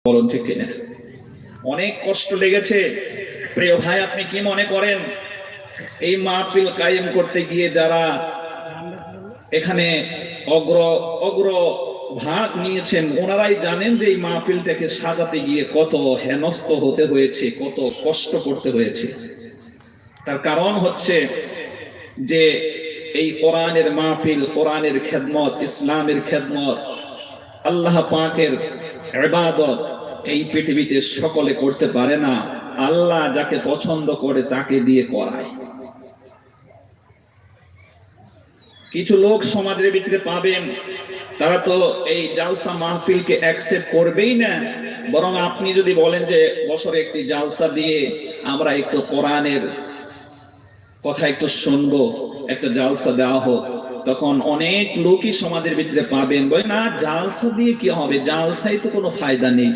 বলুন ঠিক কিনা? অনেক কষ্ট লেগেছে। প্রিয় ভাই, আপনি কি মনে করেন এই মাহফিল কায়েম করতে গিয়ে যারা এখানে অগ্র অগ্র ভাগ নিয়েছেন, ওনারাই জানেন যে এই মাহফিলটাকে সাজাতে গিয়ে কত হেনস্থ হতে হয়েছে, কত কষ্ট করতে হয়েছে। তার কারণ হচ্ছে যে এই কোরআনের মাহফিল, কোরআনের খেদমত, ইসলামের খেদমত, আল্লাহ পাকের ইবাদত এই পৃথিবীতে সকলে করতে পারে না। আল্লাহ যাকে পছন্দ করে তাকে দিয়ে করায়। কিছু লোক সমাজের ভিতরে পাবেন, তারা তো এই জালসা মাহফিলকে অ্যাকসেপ্ট করবেই না। বরং আপনি যদি বলেন যে বছরে একটি জালসা দিয়ে আমরা একটু কোরআনের কথা একটু শুনবো, একটা জালসা দেওয়া হোক, তখন অনেক লোকই সমাজের ভিতরে পাবেন বলে না, জালসা দিয়ে কি হবে, জালসায় তো কোনো ফায়দা নেই।